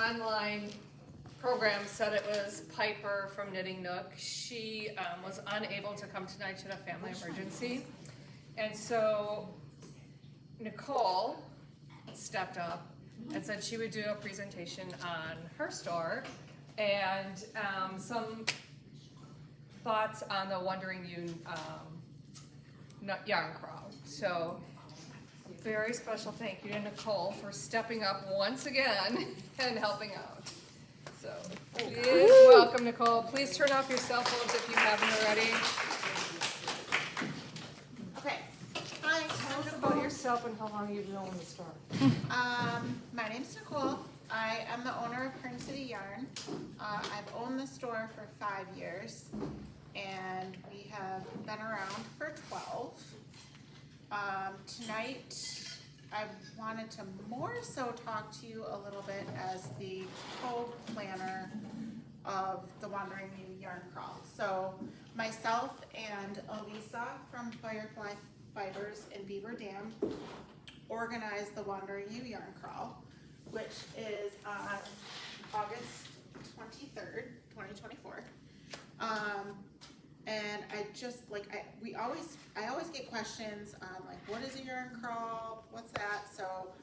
online program said it was Piper from Knitting Nook. She was unable to come tonight. She had a family emergency. And so Nicole stepped up and said she would do a presentation on her store and some thoughts on the Wandering Ewe Yarn Crawl. So very special thank you to Nicole for stepping up once again and helping out. So please welcome Nicole. Please turn off your cell phones if you haven't already. Okay. Hi. Tell us about yourself and how long you've known the store. My name's Nicole. I am the owner of Kern City Yarn. I've owned the store for 5 years, and we have been around for 12. Tonight, I wanted to more so talk to you a little bit as the co-planner of the Wandering Ewe Yarn Crawl. So myself and Elisa from Firefly Fibers in Beaver Dam organized the Wandering Ewe Yarn Crawl, which is on August 23rd, 2024. And I just I always get questions like, what is a yarn crawl? What's that? So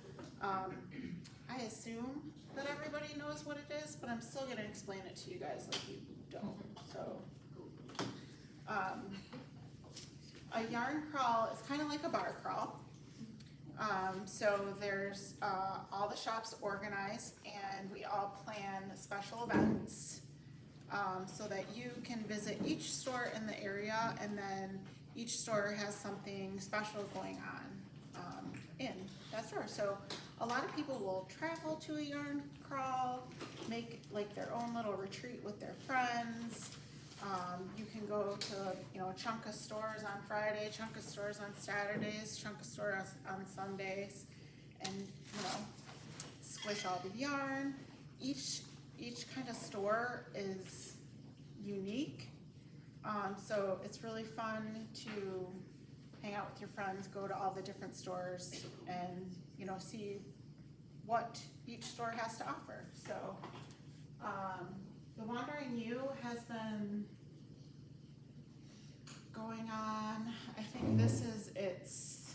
I assume that everybody knows what it is, but I'm still gonna explain it to you guys like you don't. So a yarn crawl is kind of like a bar crawl. So there's all the shops organized, and we all plan special events so that you can visit each store in the area, and then each store has something special going on in that store. So a lot of people will travel to a yarn crawl, make like their own little retreat with their friends. You can go to a chunk of stores on Friday, chunk of stores on Saturdays, chunk of stores on Sundays, and squish all the yarn. Each kind of store is unique, so it's really fun to hang out with your friends, go to all the different stores, and see what each store has to offer. So the Wandering Ewe has been going on, I think this is its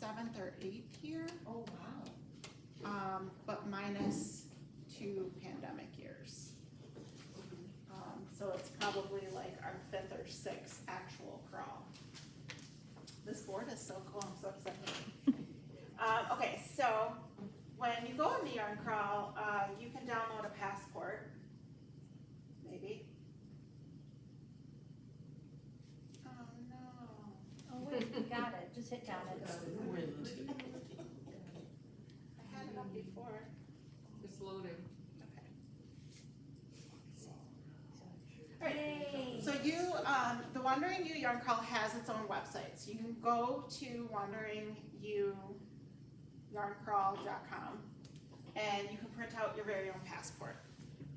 7th or 8th year. Oh, wow. But minus 2 pandemic years. So it's probably like our 5th or 6th actual crawl. This board is so cool, I'm so excited. Okay, so when you go on the yarn crawl, you can download a passport, maybe. Oh no. Oh, wait, you got it. Just hit down it. I had it up before. It's loading. Okay. Alright, so the Wandering Ewe Yarn Crawl has its own website. So you can go to wanderingeweyarncrawl.com and you can print out your very own passport.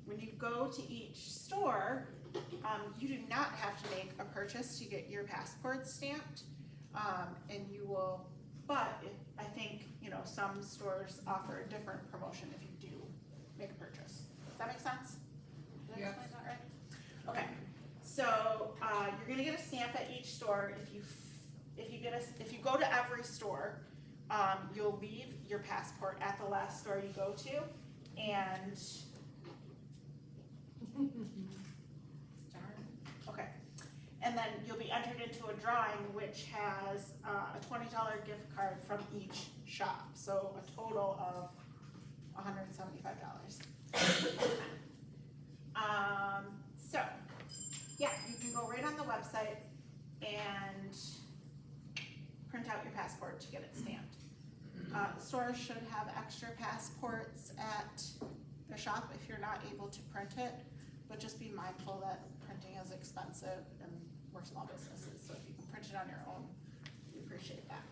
When you go to each store, you do not have to make a purchase to get your passport stamped, and you will, but I think some stores offer a different promotion if you do make a purchase. Does that make sense? Did I explain that right? Okay, so you're gonna get a stamp at each store. If you go to every store, you'll leave your passport at the last store you go to, and okay, and then you'll be entered into a drawing which has a $20 gift card from each shop, so a total of $175. So yeah, you can go right on the website and print out your passport to get it stamped. The store should have extra passports at their shop if you're not able to print it, but just be mindful that printing is expensive and we're small businesses, so if you can print it on your own, we appreciate that.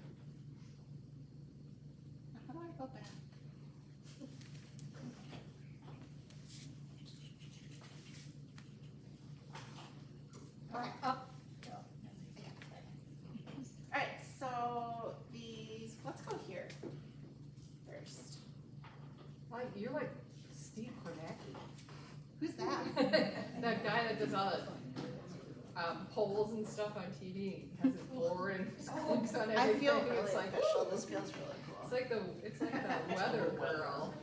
Now, how do I go back? Okay. Up. Alright, so let's go here first. You're like Steve Kornacki. Who's that? That guy that does all the polls and stuff on TV, he has his board and clicks on everything. I feel really It's like, official, this feels really it's cool. like the weather girl.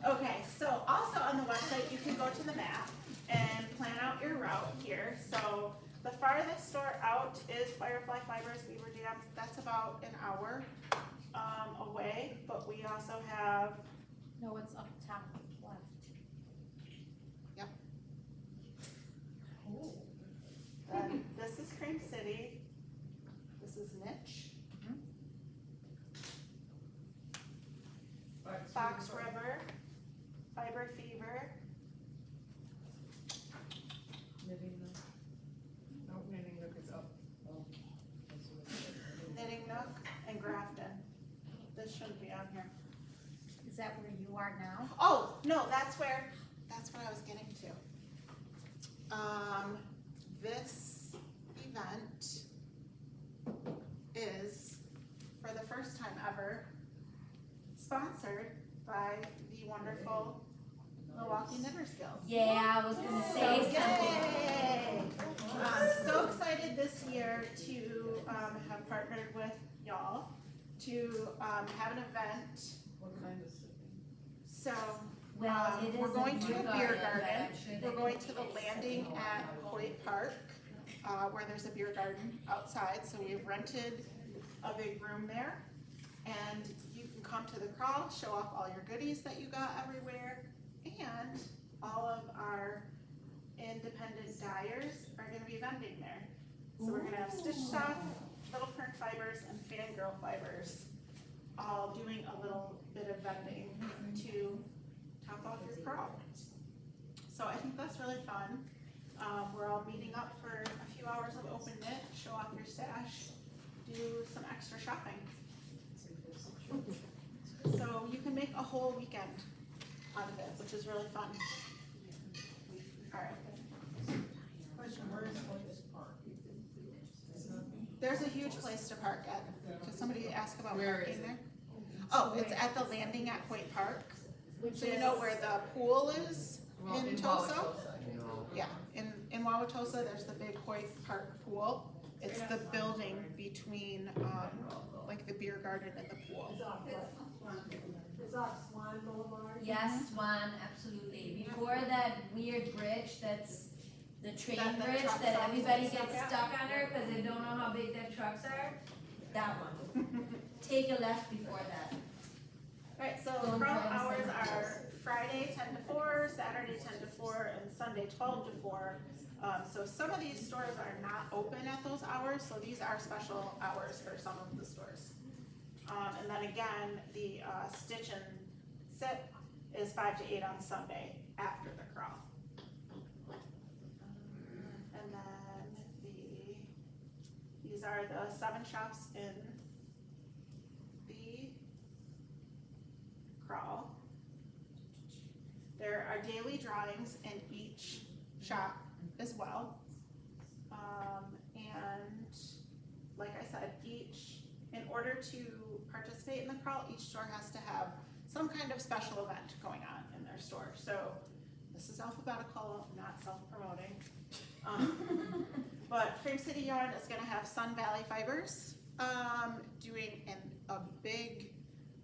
Okay, so also on the website, you can go to the map and plan out your route here. So the farthest store out is Firefly Fibers Beaver Dam. That's about an hour away, but we also have, No, it's up top left. then this is Cream City, this is Niche, Fox River, Fiber Fever, No, knitting nook is up. Knitting Nook, and Grafton. This shouldn't be on here. Is that where you are now? Oh, no, that's what I was getting to. This event is, for the first time ever, sponsored by the wonderful Milwaukee Knitters Guild. Yeah, I was gonna say something. Yay! So excited this year to have partnered with y'all to have an event. What kind of sipping? So Well, it is. we're going to a beer but garden. I'm sure they We're going can to the make it landing something at more. Hoyt Park, where there's a beer garden outside, so we've rented a big room there. And you can come to the crawl, show off all your goodies that you got everywhere, and all of our independent dyers are gonna be vending there. So we're gonna have Stitch Stuff, Little Print Fibers, and Fangirl Fibers, all doing a little bit of vending to top off your crawl. So I think that's really fun. We're all meeting up for a few hours of open knit, show off your stash, do some extra shopping. So you can make a whole weekend out of it, which is really fun. Alright. There's a huge place to park at. Did somebody ask about Where parking is it? there? Oh, it's at the landing at Hoyt Park. So you know where the pool is Well, in Tulsa? Wauwatosa. Yeah, in Wauwatosa, there's the big Hoyt Park pool. It's the building between, like the beer garden and the pool. Is that Swan Boulevard? Yes, Swan, absolutely. Before that weird bridge, that's the train That the bridge trucks that always everybody get gets stuck at? stuck under because they don't know how big their trucks are. That one. Take a left before that. Alright, so Don't crawl drive hours someone are else. Friday 10 to 4, Saturday 10 to 4, and Sunday 12 to 4. So some of these stores are not open at those hours, so these are special hours for some of the stores. And then again, the Stitch and Sip is 5 to 8 on Sunday after the crawl. And then these are the 7 shops in the crawl. There are daily drawings in each shop as well. And like I said, in order to participate in the crawl, each store has to have some kind of special event going on in their store. So this is alphabetical, not self-promoting. But Cream City Yarn is gonna have Sun Valley Fibers doing a big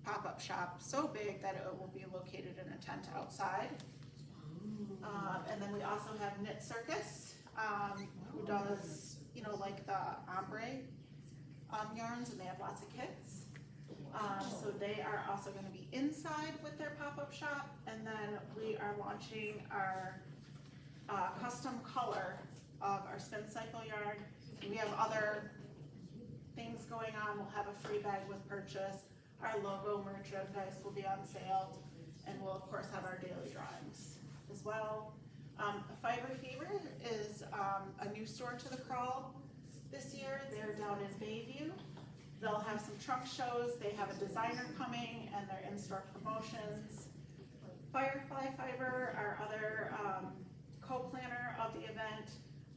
pop-up shop, so big that it will be located in a tent outside. And then we also have Knit Circus, who does, like the ombre yarns, and they have lots of kits. So they are also gonna be inside with their pop-up shop, and then we are launching our custom color of our Spincycle yarn. We have other things going on. We'll have a free bag with purchase. Our logo merchandise will be on sale, and we'll of course have our daily drawings as well. Fiber Fever is a new store to the crawl this year. They're down in Bayview. They'll have some trunk shows. They have a designer coming, and their in-store promotions. Firefly Fiber, our other co-planner of the event,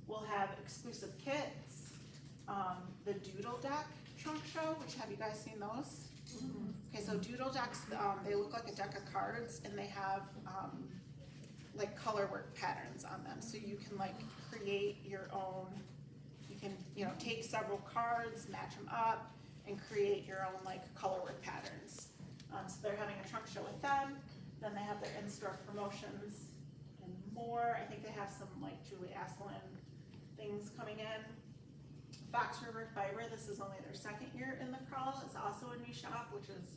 will have exclusive kits. The Doodle Deck trunk show, which have you guys seen those? Okay, so doodle decks, they look like a deck of cards and they have, like color work patterns on them. So you can like create your own, you can, you know, take several cards, match them up and create your own like color work patterns. So they're having a trunk show with them, then they have their in-store promotions and more. I think they have some like Julie Asselin things coming in. Fox River Fiber, this is only their second year in the crawl, it's also a new shop, which is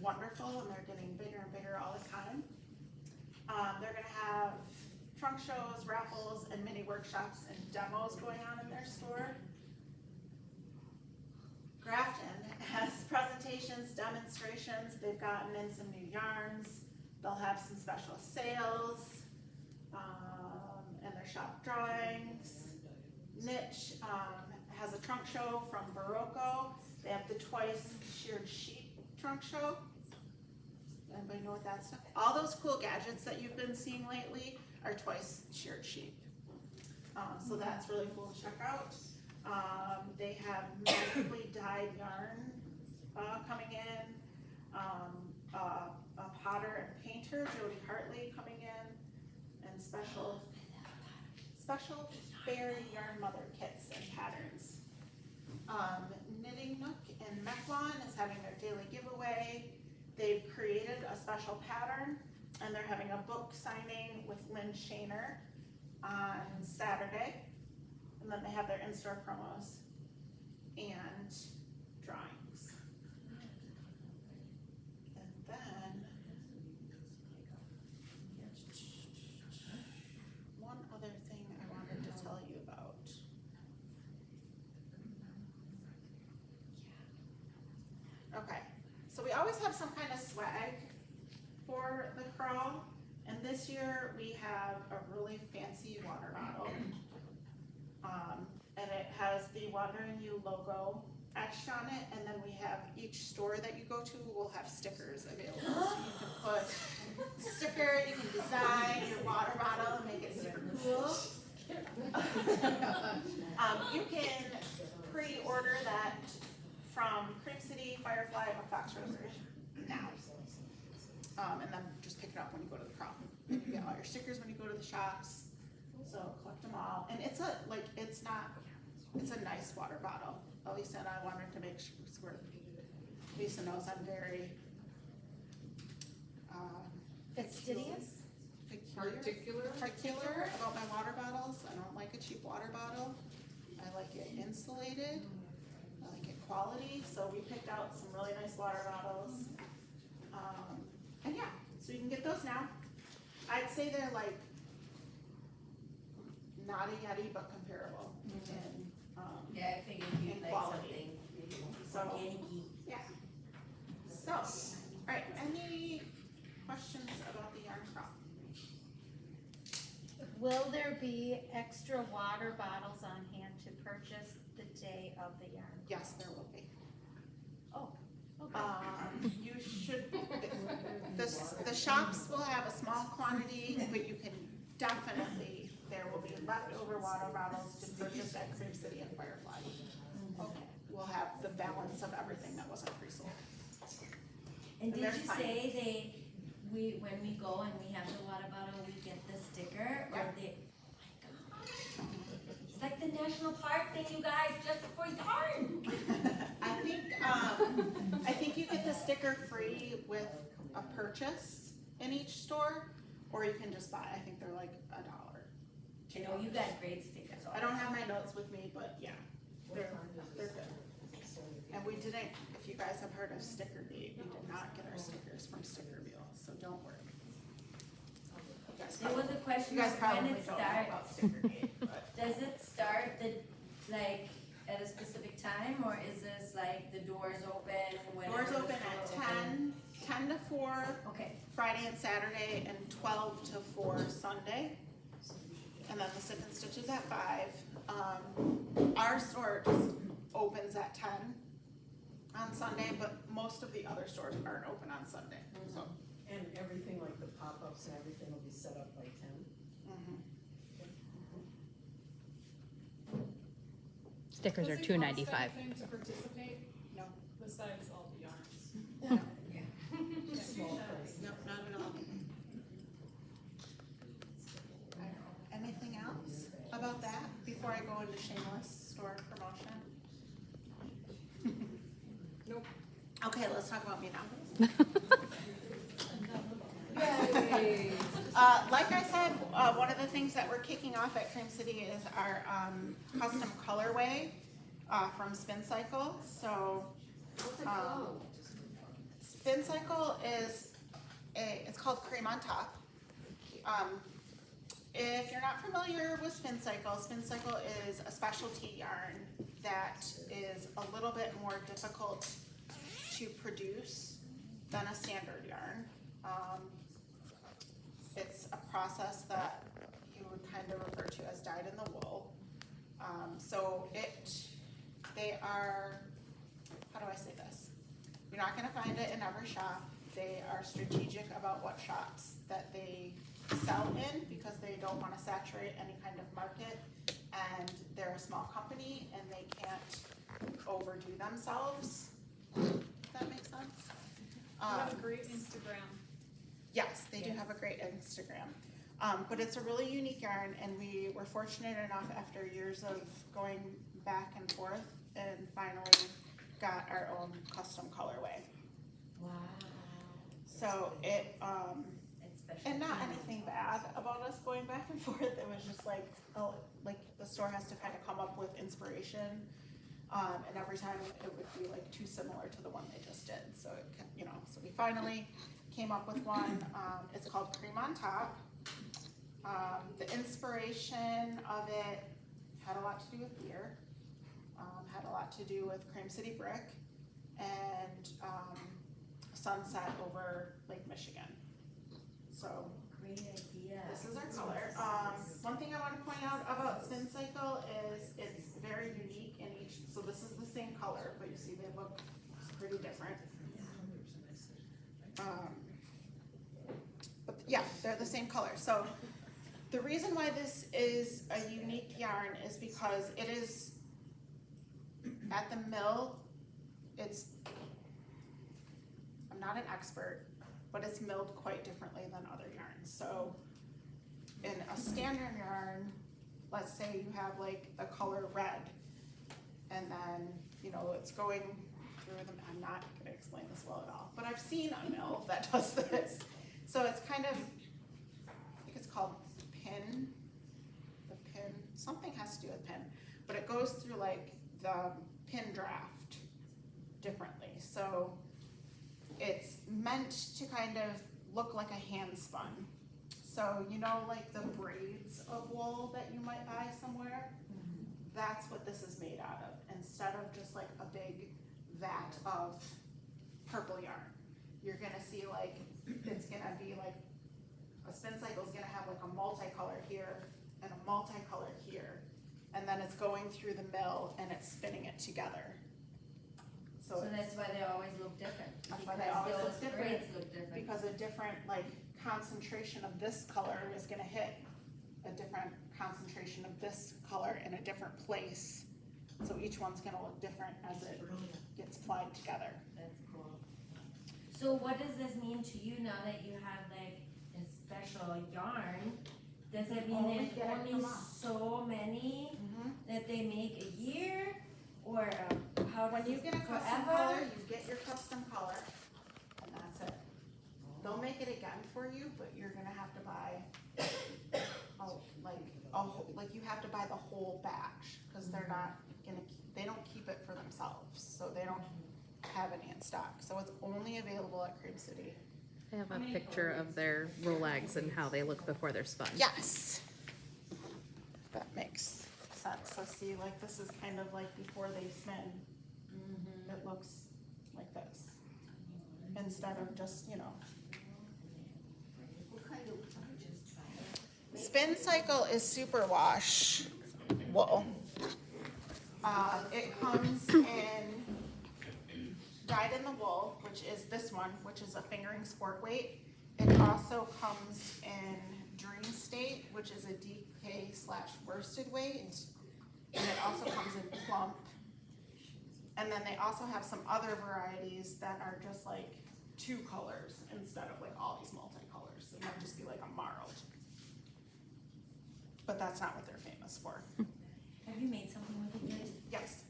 wonderful, and they're getting bigger and bigger all the time. They're gonna have trunk shows, raffles, and mini workshops and demos going on in their store. Grafton has presentations, demonstrations, they've gotten in some new yarns, they'll have some special sales, and their shop drawings. Niche has a trunk show from Barocco. They have the twice sheared sheep trunk show. Anybody know what that's? All those cool gadgets that you've been seeing lately are twice sheared sheep. So that's really cool to check out. They have magically dyed yarn coming in. A potter and painter, Jody Hartley, coming in, and special fairy yarn mother kits and patterns. Knitting Nook in Mequon is having their daily giveaway. They've created a special pattern and they're having a book signing with Lynn Shaner on Saturday. And then they have their in-store promos and drawings. And then one other thing I wanted to tell you about. Okay, so we always have some kind of swag for the crawl, and this year we have a really fancy water bottle. And it has the Wandering Ewe logo etched on it, and then we have each store that you go to will have stickers available. So you can put sticker, you can design your water bottle and make it super cool. You can pre-order that from Cream City, Firefly, or Fox River now. And then just pick it up when you go to the crawl. You get all your stickers when you go to the shops. So collect them all, and it's a nice water bottle. Lisa and I wanted to make sure, Lisa knows I'm very, Fastidious? particular about my water bottles. I don't like a cheap water bottle. I like it insulated, I like it quality, so we picked out some really nice water bottles. And yeah, so you can get those now. I'd say they're like, not a Yeti, but comparable in, Yeah, I figured you'd in like quality. something So, organic-y. yeah. So, alright, any questions about the yarn crawl? Will there be extra water bottles on hand to purchase the day of the yarn? Yes, there will be. Oh, okay. You should, the shops will have a small quantity, but you can definitely, there will be leftover water bottles to purchase at Cream City and Firefly. Okay. We'll have the balance of everything that wasn't pre-sold. And did they're you fine. say when we go and we have the water bottle, we get the sticker, or Yeah. oh my gosh. It's like the national park thing, you guys, just for yarn. I think you get the sticker free with a purchase in each store, or you can just buy, I think they're like $1. I know you got great stickers. I don't have my notes with me, but yeah, they're good. And we didn't, if you guys have heard of Sticker Gate, we did not get our stickers from Stickerville, so don't worry. You guys There was probably- a question You guys of when probably it don't know about starts. Sticker Gate, but Does it start like at a specific time, or is this like the doors open whenever? doors the open at store 10 to 4, Okay, Friday and Saturday, and 12 to 4 Sunday. And then the Sip and Stitch is at 5. Our store just opens at 10 on Sunday, but most of the other stores aren't open on Sunday, so. And everything, like the pop-ups and everything will be set up by 10. Mhm. Stickers are Does it cost $2.95. anything to participate? No. Besides all the yarns? the shameless store promotion? Nope. Okay, let's talk about me now. Yay. Like I said, one of the things that we're kicking off at Cream City is our custom colorway from Spincycle. So, Spincycle is it's called Cream on Top. If you're not familiar with Spincycle, Spincycle is a specialty yarn that is a little bit more difficult to produce than a standard yarn. It's a process that you would kind of refer to as dyed in the wool. They are, how do I say this? You're not gonna find it in every shop. They are strategic about what shops that they sell in because they don't wanna saturate any kind of market. And they're a small company and they can't overdo themselves. Does that make sense? You have a great Instagram. Yes, they do have a great Instagram. But it's a really unique yarn and we were fortunate enough after years of going back and forth and finally got our own custom colorway. Wow. So it, It's special. and not anything bad about us going back and forth, it was just like, oh, like the store has to kind of come up with inspiration. And every time it would be like too similar to the one they just did. So it, so we finally came up with one. It's called Cream on Top. The inspiration of it had a lot to do with beer, had a lot to do with Cream City Brick, and sunset over Lake Michigan. So Great idea. this is our color. One thing I want to point out about Spincycle is it's very unique in each, so this is the same color, but you see they look pretty different. But yeah, they're the same color. So the reason why this is a unique yarn is because it is at the mill, I'm not an expert, but it's milled quite differently than other yarns. So in a standard yarn, let's say you have like the color red, and then, it's going through them. I'm not gonna explain this well at all, but I've seen a mill that does this. So it's kind of, I think it's called pin, something has to do with pin, but it goes through like the pin draft differently. So it's meant to kind of look like a hand spun. So like the braids of wool that you might buy somewhere, that's what this is made out of. Instead of just like a big vat of purple yarn, you're gonna see like, it's gonna be like, a Spincycle is gonna have like a multicolor here and a multicolor here. And then it's going through the mill and it's spinning it together. So that's why they always look different. That's why they always look Because different, braids look different. because a different like concentration of this color is gonna hit a different concentration of this color in a different place. So each one's gonna look different as it gets applied together. That's cool. So what does this mean to you now that you have like a special yarn? Does it mean Always there's get it only come off. so many that they make a year? Or how When does you it get a custom forever? color, you get your custom color, and that's it. They'll make it again for you, but you're gonna have to buy, like you have to buy the whole batch, cause they're not gonna, they don't keep it for themselves, so they don't have any in stock. So it's only available at Cream City. I have a picture of their Rolex and how they look before they're spun. Yes. That makes sense. So see, like this is kind of like before they spin, it looks like this. Instead of just, Spincycle is superwash wool. It comes in dyed in the wool, which is this one, which is a fingering sport weight. It also comes in dream state, which is a DK/worsted weight. And it also comes in plump. And then they also have some other varieties that are just like 2 colors instead of like all these multicolors. It might just be like a marled. But that's not what they're famous for. Have you made something with it yet? Yes,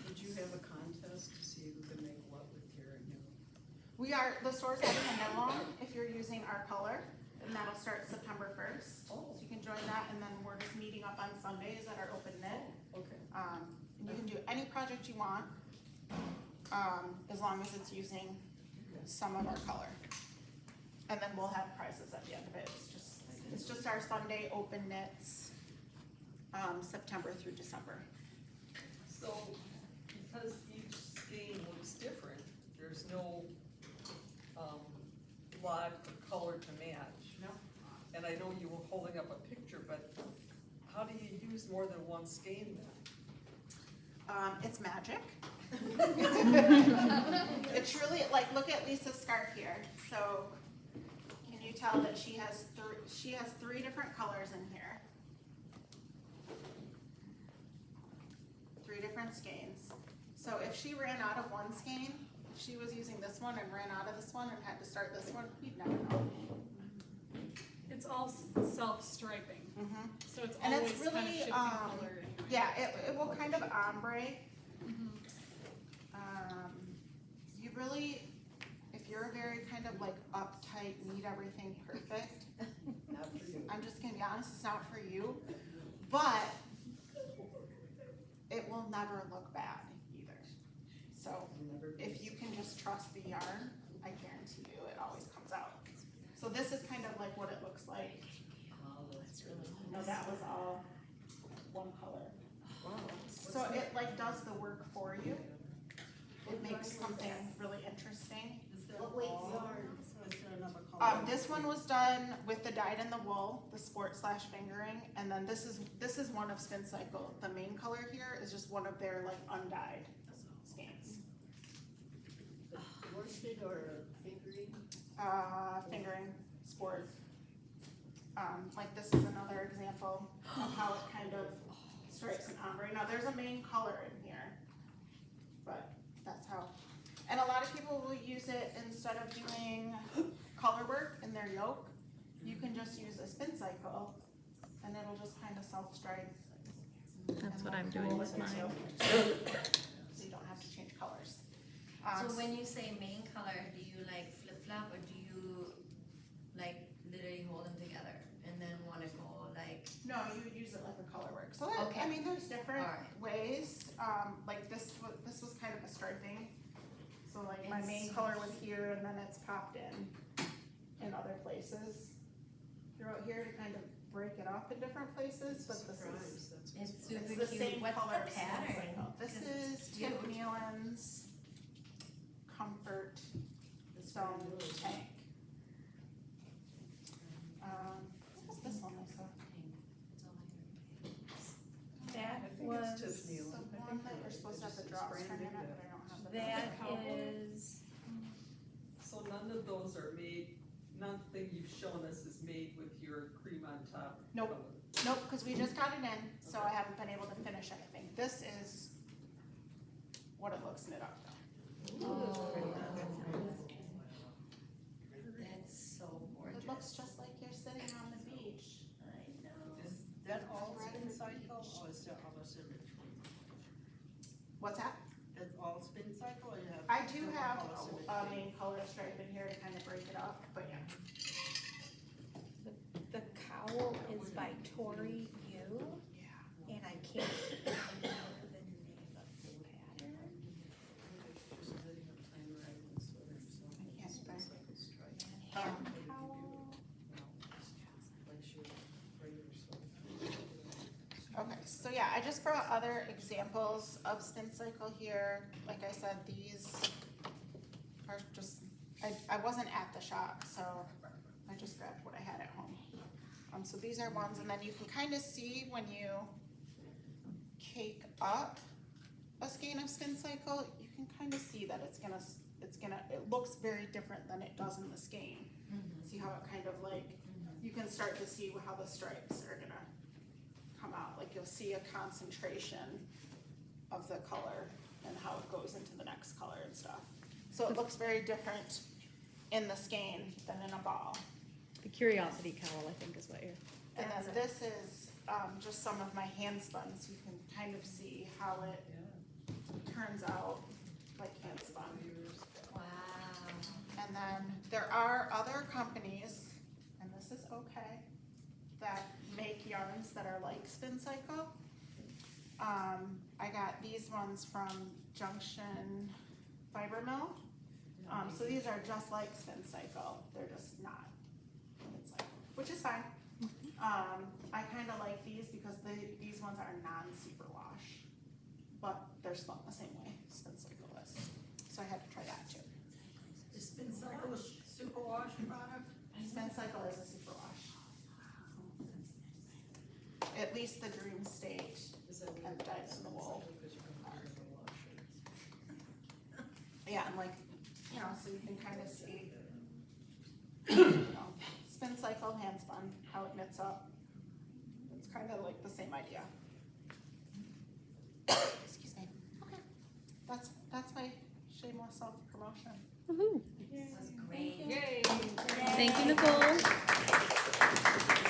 Did you have a contest to see who could make what with your new? the store's having a demo if you're using our color, and that'll start September 1st. Oh. So you can join that, and then we're just meeting up on Sundays at our open knit. Okay. And you can do any project you want, as long as it's using some of our color. And then we'll have prizes at the end of it. It's just our Sunday open knits, September through December. So, because each skein looks different, there's no, lot or color to match. No. And I know you were holding up a picture, but how do you use more than one skein then? It's magic. It truly, like, look at Lisa's scarf here. So, can you tell that she has three different colors in here? 3 different skeins. So if she ran out of one skein, if she was using this one and ran out of this one and had to start this one, you'd never know. It's all self-striping, Mhm. so it's And always it's kind of really, shifting color anyway. Yeah, it will kind of ombre. Mhm. You really, if you're very kind of like uptight, need everything perfect, Not for you. I'm just gonna be honest, it's not for you. But it will never look bad either. So if you can just trust the yarn, I guarantee you it always comes out. So this is kind of like what it looks like. No, that was all one color. Wow. So it like does the work for you. It makes something really interesting. What weight yarn? This one was done with the dyed in the wool, the sport/fingering, and then this is one of Spincycle. The main color here is just one of their like undyed skeins. Worsted or fingering? Fingering, sport. Like this is another example of how it kind of stripes and ombre. Now there's a main color in here, but that's how. And a lot of people will use it instead of doing color work in their yoke. You can just use a Spincycle, and it'll just kind of self-stripe. That's what I'm doing with mine. So you don't have to change colors. So when you say main color, do you like flip-flop or do you like literally hold them together and then wanna go like? No, you would use it like a color work. So that, I Okay. mean, there's different Alright. ways. Like this was kind of a striping. So like my main It's- color was here, and then it's popped in other places throughout here to kind of break it up in different places. But this is It's super it's the cute. same What's color the pattern? Spincycle. This 'Cause is it's cute. Tip Nealon's Comfort Stone Tank. What's this one, Lisa? That I think was, it's Tiffany. The one that we're supposed to have the drawstring in it, but I don't have the. that is, So none of those are made, nothing you've shown us is made with your cream on top Nope. color. Nope, because we just got it in, so I haven't been able to finish anything. This is what it looks knit up. That's so gorgeous. It looks just like you're sitting on the beach. I know. Is that all Spincycle or is there other symmetry? What's that? It's all Spincycle or you have? I do different have color a symmetry? main color stripe in here to kind of break it up, but yeah. the cowl is by Tori Yu, and I can't remember the name of the pattern. Okay, so yeah, I just brought other examples of Spincycle here. Like I said, these are just, I wasn't at the shop, so I just grabbed what I had at home. So these are ones, and then you can kind of see when you cake up a skein of Spincycle, you can kind of see that it looks very different than it does in the skein. See how it kind of like, you can start to see how the stripes are gonna come out. Like you'll see a concentration of the color and how it goes into the next color and stuff. So it looks very different in the skein than in a ball. The curiosity cowl, I think, is what you're. And then this is just some of my hand spun, so you can kind of see how it turns out like hand spun. Wow. And then there are other companies, and this is okay, that make yarns that are like Spincycle. I got these ones from Junction Fiber Mill. So these are just like Spincycle, they're just not Spincycle, which is fine. I kinda like these because these ones are non-superwash, but they're spun the same way Spincycle is. So I had to try that too. Is Spincycle a superwash product? Spincycle is a superwash. At least the Dream State Is that and dyed in the wool. because you're comparing the washer? Yeah, and like, you know, so you can kind of see, you know, Spincycle hand spun, how it knits up. It's kind of like the same idea. Excuse me. Okay, that's my shameless self-promotion. Woohoo. That's great. Yay. Thank you, Nicole.